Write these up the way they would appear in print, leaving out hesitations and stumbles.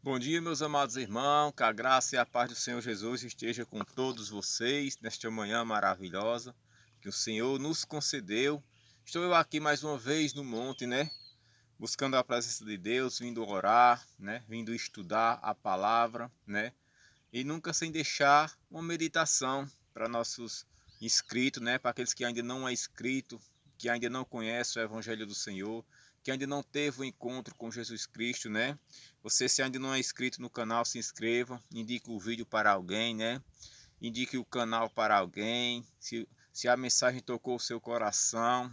Bom dia, meus amados irmãos, que a graça e a paz do Senhor Jesus esteja com todos vocês nesta manhã maravilhosa que o Senhor nos concedeu. Estou eu aqui mais uma vez no monte, buscando a presença de Deus, vindo orar, vindo estudar a palavra, e nunca sem deixar uma meditação para nossos inscritos, para aqueles que ainda não é inscrito, que ainda não conhece o Evangelho do Senhor, que ainda não teve o encontro com Jesus Cristo, Você, se ainda não é inscrito no canal, se inscreva, indique o vídeo para alguém, Indique o canal para alguém, se a mensagem tocou o seu coração,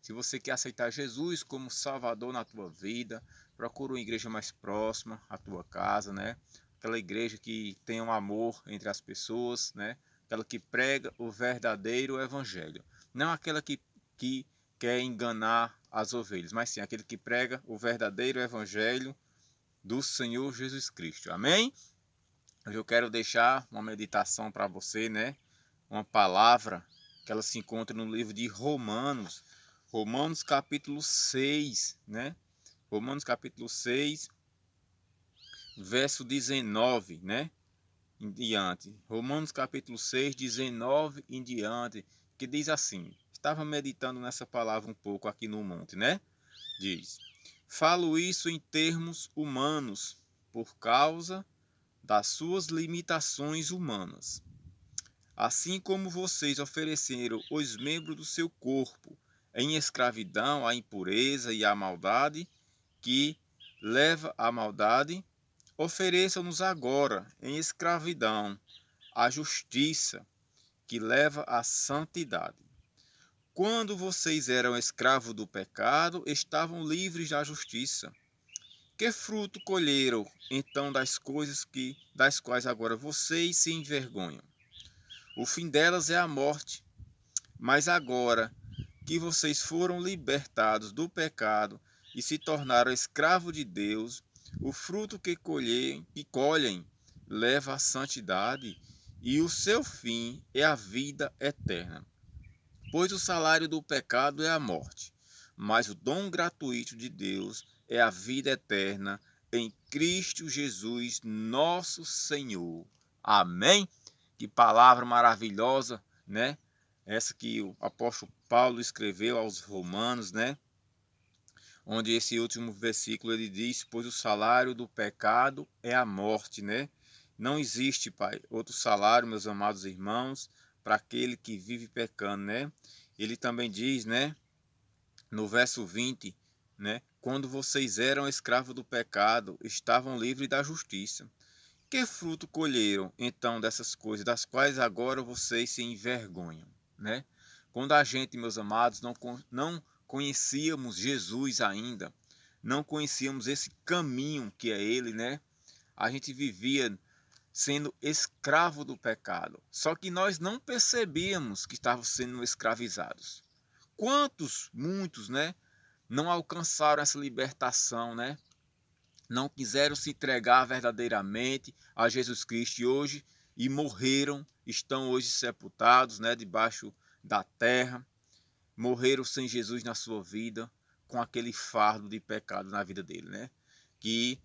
Se você quer aceitar Jesus como Salvador na tua vida, procura uma igreja mais próxima à tua casa, Aquela igreja que tem um amor entre as pessoas, Aquela que prega o verdadeiro evangelho. Não aquela que quer enganar as ovelhas, mas sim aquele que prega o verdadeiro evangelho do Senhor Jesus Cristo. Amém? Hoje eu quero deixar uma meditação para você, Uma palavra que ela se encontra no livro de Romanos. Romanos capítulo 6, Romanos capítulo 6, verso 19, em diante. Romanos capítulo 6, 19 em diante, que diz assim. Estava meditando nessa palavra um pouco aqui no monte, Diz: falo isso em termos humanos, por causa das suas limitações humanas. Assim como vocês ofereceram os membros do seu corpo em escravidão à impureza e à maldade, que leva à maldade, ofereçam-nos agora em escravidão à justiça, que leva à santidade. Quando vocês eram escravos do pecado, estavam livres da justiça. Que fruto colheram, então, das coisas das quais agora vocês se envergonham? O fim delas é a morte. Mas agora que vocês foram libertados do pecado e se tornaram escravos de Deus, o fruto que colhem leva à santidade, e o seu fim é a vida eterna. Pois o salário do pecado é a morte, mas o dom gratuito de Deus é a vida eterna em Cristo Jesus, nosso Senhor. Amém? Que palavra maravilhosa, Essa que o apóstolo Paulo escreveu aos Romanos, Onde esse último versículo ele diz: pois o salário do pecado é a morte, Não existe, Pai, outro salário, meus amados irmãos, para aquele que vive pecando, Ele também diz, no verso 20, quando vocês eram escravos do pecado, estavam livres da justiça. Que fruto colheram, então, dessas coisas, das quais agora vocês se envergonham, Quando a gente, meus amados, não conhecíamos Jesus ainda, não conhecíamos esse caminho que é Ele, A gente vivia sendo escravo do pecado. Só que nós não percebíamos que estávamos sendo escravizados. Muitos, não alcançaram essa libertação, Não quiseram se entregar verdadeiramente a Jesus Cristo e morreram, estão hoje sepultados, debaixo da terra. Morreram sem Jesus na sua vida, com aquele fardo de pecado na vida dele, Que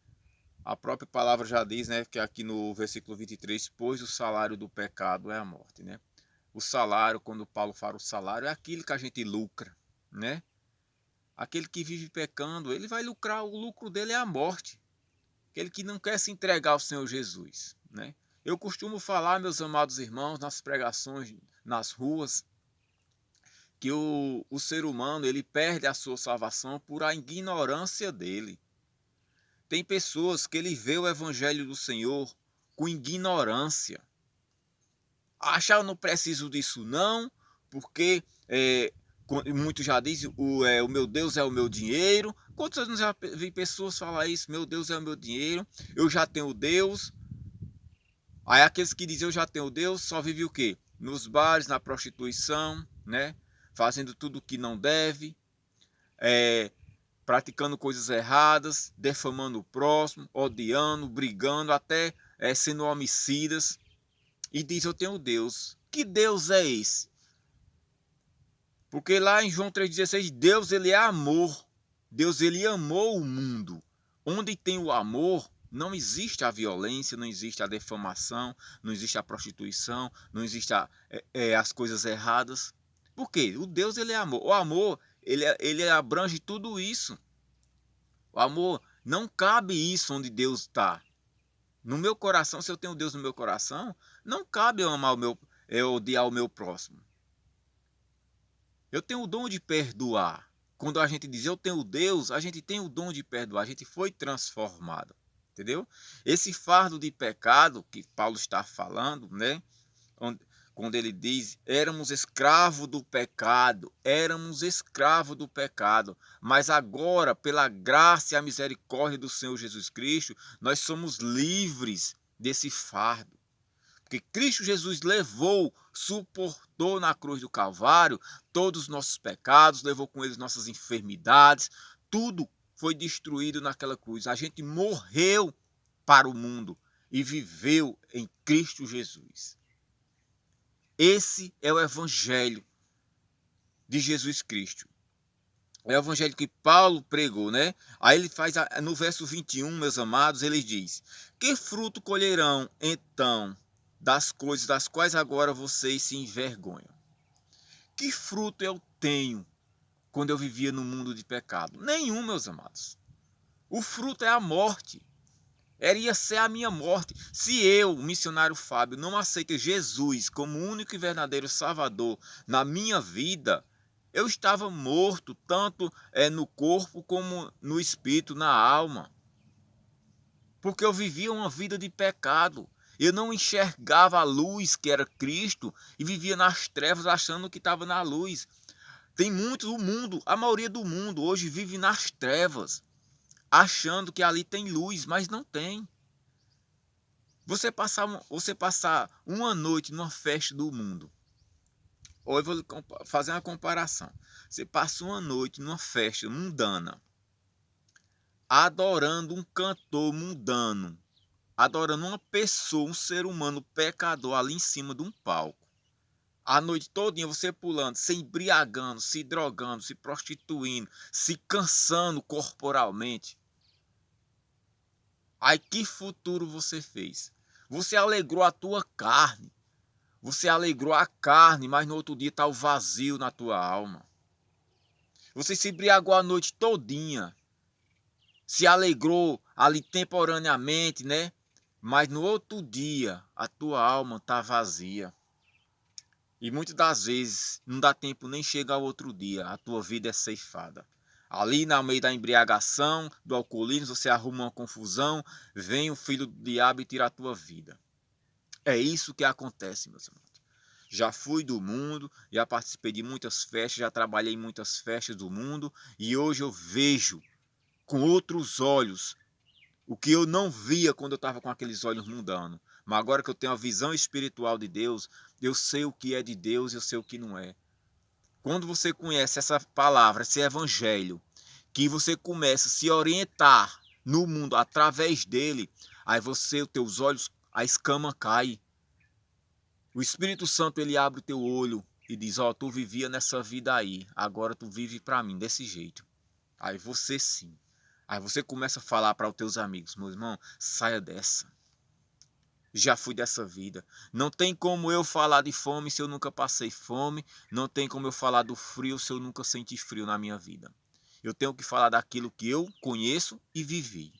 a própria palavra já diz, que aqui no versículo 23, pois o salário do pecado é a morte, O salário, quando Paulo fala o salário, é aquilo que a gente lucra, Aquele que vive pecando, ele vai lucrar, o lucro dele é a morte. Aquele que não quer se entregar ao Senhor Jesus, Eu costumo falar, meus amados irmãos, nas pregações, nas ruas, que o ser humano ele perde a sua salvação por a ignorância dele. Tem pessoas que ele vê o evangelho do Senhor com ignorância. Acha, eu não preciso disso não, porque muitos já dizem, o meu Deus é o meu dinheiro. Quantas vezes já vi pessoas falar isso? Meu Deus é o meu dinheiro, eu já tenho Deus. Aí aqueles que dizem eu já tenho Deus, só vivem o quê? Nos bares, na prostituição, Fazendo tudo o que não deve, praticando coisas erradas, defamando o próximo, odiando, brigando, até sendo homicidas. E diz, eu tenho Deus. Que Deus é esse? Porque lá em João 3,16, Deus ele é amor. Deus ele amou o mundo. Onde tem o amor, não existe a violência, não existe a defamação, não existe a prostituição, não existe as coisas erradas. Por quê? O Deus, ele é amor. O amor, ele abrange tudo isso. O amor, não cabe isso onde Deus está. No meu coração, se eu tenho Deus no meu coração, não cabe eu eu odiar o meu próximo. Eu tenho o dom de perdoar. Quando a gente diz eu tenho Deus, a gente tem o dom de perdoar, a gente foi transformado. Entendeu? Esse fardo de pecado que Paulo está falando, né? Quando ele diz, éramos escravos do pecado, mas agora, pela graça e a misericórdia do Senhor Jesus Cristo, nós somos livres desse fardo. Porque Cristo Jesus suportou na cruz do Calvário todos os nossos pecados, levou com ele nossas enfermidades, tudo foi destruído naquela cruz. A gente morreu para o mundo e viveu em Cristo Jesus. Esse é o evangelho de Jesus Cristo. É o evangelho que Paulo pregou, né? Aí ele faz, no verso 21, meus amados, ele diz: que fruto colherão, então, das coisas das quais agora vocês se envergonham? Que fruto eu tenho quando eu vivia no mundo de pecado? Nenhum, meus amados. O fruto é a morte. Iria ser a minha morte. Se eu, o missionário Fábio, não aceito Jesus como único e verdadeiro Salvador na minha vida, eu estava morto, tanto no corpo como no espírito, na alma. Porque eu vivia uma vida de pecado. Eu não enxergava a luz que era Cristo e vivia nas trevas achando que estava na luz. Tem muitos, o mundo, a maioria do mundo hoje vive nas trevas, achando que ali tem luz, mas não tem. Você passar uma noite numa festa do mundo. Ou eu vou fazer uma comparação. Você passa uma noite numa festa mundana, adorando um cantor mundano, adorando uma pessoa, um ser humano pecador ali em cima de um palco. A noite todinha você pulando, se embriagando, se drogando, se prostituindo, se cansando corporalmente. Aí que futuro você fez? Você alegrou a tua carne. Você alegrou a carne, mas no outro dia está o vazio na tua alma. Você se embriagou a noite todinha. Se alegrou ali temporaneamente, né? Mas no outro dia a tua alma está vazia. E muitas das vezes não dá tempo nem chegar ao outro dia. A tua vida é ceifada. Ali no meio da embriagação, do alcoolismo, você arruma uma confusão, vem o filho do diabo e tira a tua vida. É isso que acontece, meus irmãos. Já fui do mundo, já participei de muitas festas, já trabalhei em muitas festas do mundo e hoje eu vejo com outros olhos o que eu não via quando eu estava com aqueles olhos mundanos. Mas agora que eu tenho a visão espiritual de Deus, eu sei o que é de Deus e eu sei o que não é. Quando você conhece essa palavra, esse evangelho, que você começa a se orientar no mundo através dele, aí os teus olhos, a escama cai. O Espírito Santo, ele abre o teu olho e diz, ó, tu vivia nessa vida aí, agora tu vive para mim desse jeito. Aí você sim. Aí você começa a falar para os teus amigos, meu irmão, saia dessa. Já fui dessa vida. Não tem como eu falar de fome se eu nunca passei fome. Não tem como eu falar do frio se eu nunca senti frio na minha vida. Eu tenho que falar daquilo que eu conheço e vivi.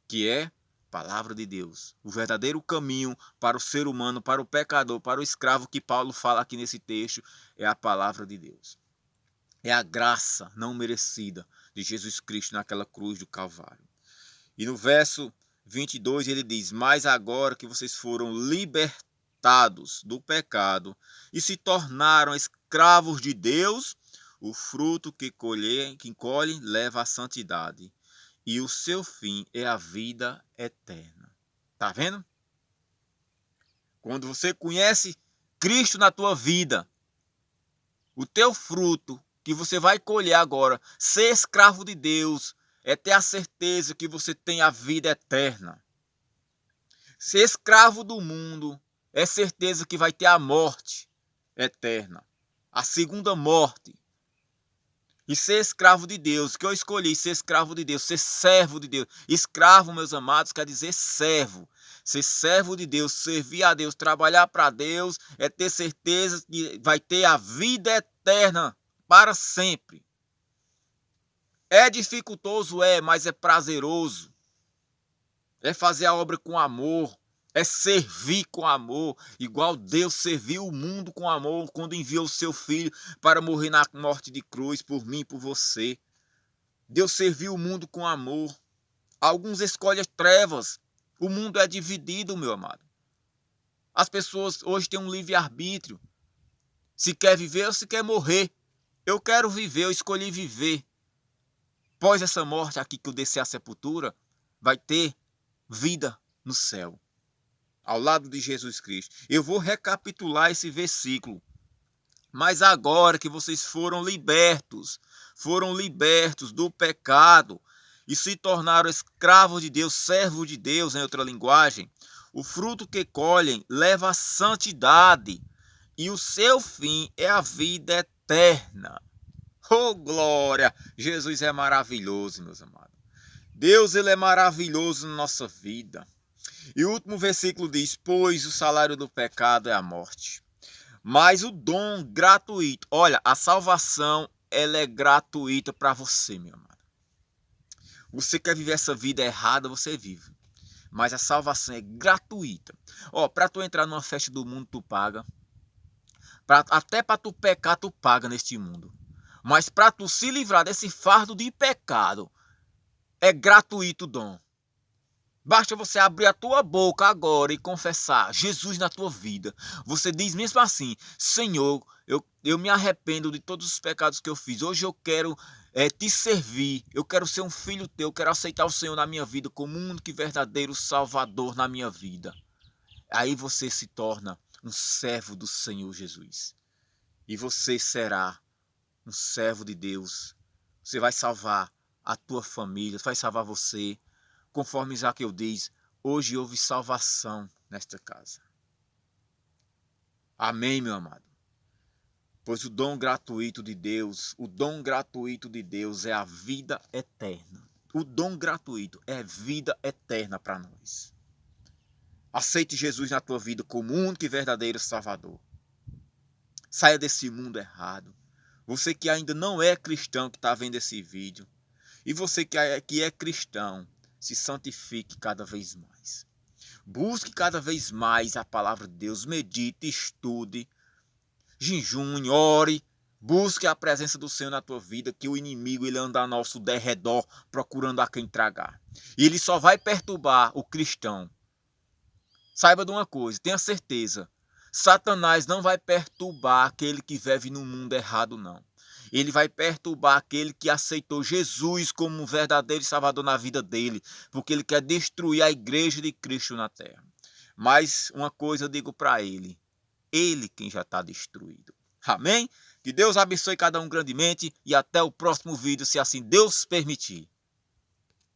Que é palavra de Deus. O verdadeiro caminho para o ser humano, para o pecador, para o escravo que Paulo fala aqui nesse texto é a palavra de Deus. É a graça não merecida de Jesus Cristo naquela cruz do Calvário. E no verso 22 ele diz, mas agora que vocês foram libertados do pecado e se tornaram escravos de Deus, o fruto que colhem leva à santidade e o seu fim é a vida eterna. Tá vendo? Quando você conhece Cristo na tua vida, o teu fruto que você vai colher agora, ser escravo de Deus, é ter a certeza que você tem a vida eterna. Ser escravo do mundo é certeza que vai ter a morte eterna, a segunda morte. E ser escravo de Deus, que eu escolhi ser escravo de Deus, ser servo de Deus. Escravo, meus amados, quer dizer servo. Ser servo de Deus, servir a Deus, trabalhar para Deus, é ter certeza que vai ter a vida eterna para sempre. É dificultoso, mas é prazeroso. É fazer a obra com amor. É servir com amor, igual Deus serviu o mundo com amor quando enviou o seu Filho para morrer na morte de cruz por mim e por você. Deus serviu o mundo com amor. Alguns escolhem trevas. O mundo é dividido, meu amado. As pessoas hoje têm um livre-arbítrio. Se quer viver ou se quer morrer. Eu quero viver, eu escolhi viver. Após essa morte aqui que eu descer à sepultura, vai ter vida no céu, ao lado de Jesus Cristo. Eu vou recapitular esse versículo. Mas agora que vocês foram libertos do pecado e se tornaram escravos de Deus, servos de Deus, em outra linguagem, o fruto que colhem leva à santidade e o seu fim é a vida eterna. Oh, glória! Jesus é maravilhoso, meus amados. Deus, ele é maravilhoso na nossa vida. E o último versículo diz: pois o salário do pecado é a morte, mas o dom gratuito. Olha, a salvação, ela é gratuita para você, meu amado. Você quer viver essa vida errada, você vive. Mas a salvação é gratuita. Para tu entrar numa festa do mundo, tu paga. Até para tu pecar, tu paga neste mundo. Mas para tu se livrar desse fardo de pecado, é gratuito o dom. Basta você abrir a tua boca agora e confessar Jesus na tua vida. Você diz mesmo assim: Senhor, eu me arrependo de todos os pecados que eu fiz. Hoje eu quero te servir. Eu quero ser um filho teu. Eu quero aceitar o Senhor na minha vida como um único e verdadeiro Salvador na minha vida. Aí você se torna um servo do Senhor Jesus. E você será um servo de Deus. Você vai salvar a tua família, vai salvar você. Conforme Zaqueu diz, hoje houve salvação nesta casa. Amém, meu amado? Pois o dom gratuito de Deus é a vida eterna. O dom gratuito é vida eterna para nós. Aceite Jesus na tua vida como único e verdadeiro Salvador. Saia desse mundo errado. Você que ainda não é cristão, que está vendo esse vídeo, e você que é cristão, se santifique cada vez mais. Busque cada vez mais a palavra de Deus. Medite, estude, jejum, ore. Busque a presença do Senhor na tua vida, que o inimigo ele anda ao nosso derredor procurando a quem tragar. E ele só vai perturbar o cristão. Saiba de uma coisa, tenha certeza. Satanás não vai perturbar aquele que vive no mundo errado, não. Ele vai perturbar aquele que aceitou Jesus como um verdadeiro Salvador na vida dele, porque ele quer destruir a igreja de Cristo na terra. Mas uma coisa eu digo para ele quem já está destruído. Amém? Que Deus abençoe cada um grandemente e até o próximo vídeo, se assim Deus permitir.